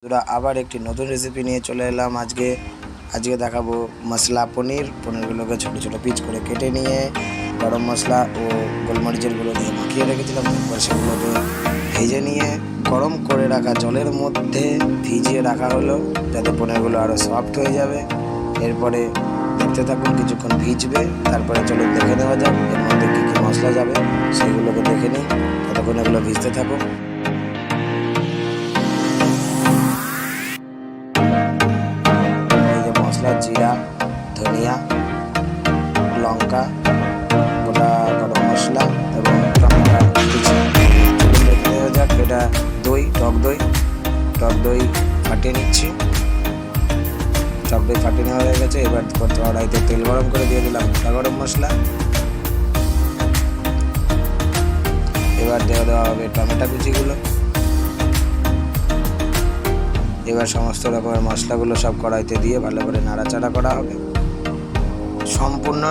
বন্ধুরা আবার একটি নতুন রেসিপি নিয়ে চলে এলাম। আজকে দেখাবো মশলা পনিরগুলোকে ছোট ছোট পিস করে কেটে নিয়ে গরম মশলা ও গোলমরিচের গুঁড়ো দিয়ে মাখিয়ে রেখেছিলাম। তারপর সেগুলোকে ভেজে নিয়ে গরম করে রাখা জলের মধ্যে ভিজিয়ে রাখা হলো, যাতে পনিরগুলো আরও সফট হয়ে যাবে। এরপরে দেখতে থাকুন, কিছুক্ষণ ভিজবে, তারপরে চলুন দেখে নেওয়া যাক এর মধ্যে কী কী মশলা যাবে, সেগুলোকে দেখে নিই। ততক্ষণ এগুলো ভিজতে থাকুক। মশলা জিরা, ধনিয়া, লঙ্কা, গোটা গরম মশলা এবং টমেটো কুচি। দেখে নেওয়া যাক। এটা টক দই ফাটিয়ে নিচ্ছি। টক দই ফাটিয়ে নেওয়া হয়ে গেছে। এবার কড়াইতে তেল গরম করে দিয়ে দিলাম গোটা গরম মশলা। এবার দেওয়া হবে টমেটো কুচিগুলো। এবার সমস্ত রকমের মশলাগুলো সব কড়াইতে দিয়ে ভালো করে নাড়াচাড়া করা হবে। সম্পূর্ণ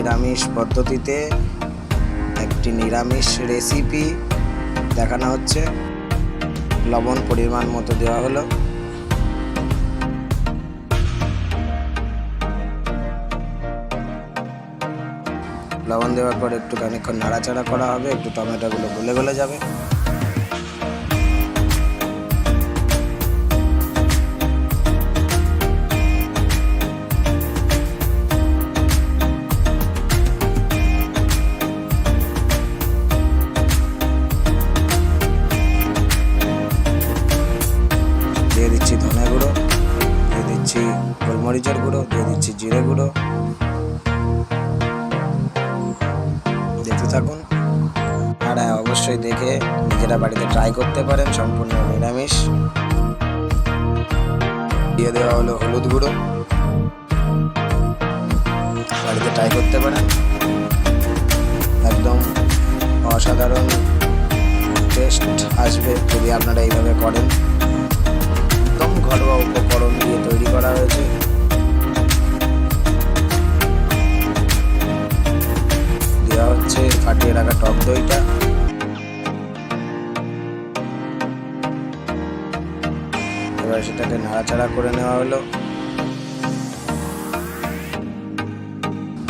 নিরামিষ পদ্ধতিতে একটি নিরামিষ রেসিপি দেখানো হচ্ছে। লবণ পরিমাণ মতো দেওয়া হলো। লবণ দেওয়ার পর একটু খানিকক্ষণ নাড়াচাড়া করা হবে, একটু টমেটোগুলো গলে যাবে। দিয়ে দিচ্ছি ধনে গুঁড়ো, দিয়ে দিচ্ছি গোলমরিচের গুঁড়ো, দিয়ে দিচ্ছি জিরে গুঁড়ো। দেখতে থাকুন। আর অবশ্যই দেখে নিজেরা বাড়িতে ট্রাই করতে পারেন। সম্পূর্ণ নিরামিষ। দিয়ে দেওয়া হলো হলুদ গুঁড়ো। বাড়িতে ট্রাই করতে পারেন। একদম অসাধারণ টেস্ট আসবে যদি আপনারা এইভাবে করেন। একদম ঘরোয়া উপকরণ দিয়ে তৈরি করা হয়েছে। দেওয়া হচ্ছে ফাটিয়ে রাখা টক দইটা। এবার সেটাকে নাড়াচাড়া করে নেওয়া হলো।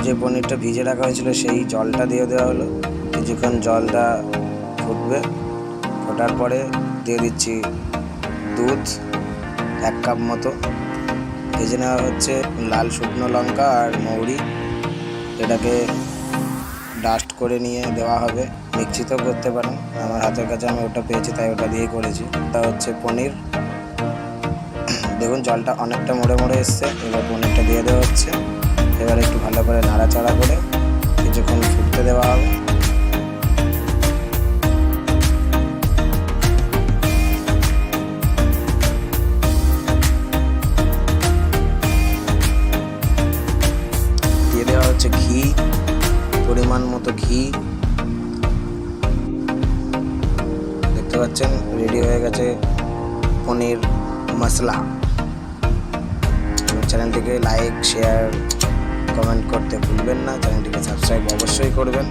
যে পনিরটা ভিজে রাখা হয়েছিল সেই জলটা দিয়ে দেওয়া হলো। কিছুক্ষণ জলটা ফুটবে। ফোটার পরে দিয়ে দিচ্ছি দুধ 1 কাপ মতো। ভেজে নেওয়া হচ্ছে লাল শুকনো লঙ্কা আর মৌরি। এটাকে ডাস্ট করে নিয়ে দেওয়া হবে। মিক্সিতেও করতে পারেন, আমার হাতের কাছে আমি ওটা পেয়েছি তাই ওটা দিয়েই করেছি। এটা হচ্ছে পনির। দেখুন জলটা অনেকটা মরে এসছে। এবার পনিরটা দিয়ে দেওয়া হচ্ছে। এবার একটু ভালো করে নাড়াচাড়া করে কিছুক্ষণ ফুটতে দেওয়া হবে। দিয়ে দেওয়া হচ্ছে ঘি, পরিমাণ মতো ঘি। দেখতে পাচ্ছেন রেডি হয়ে গেছে পনির মশলা। চ্যানেলটিকে লাইক, শেয়ার, কমেন্ট করতে ভুলবেন না। চ্যানেলটিকে সাবস্ক্রাইব অবশ্যই করবেন।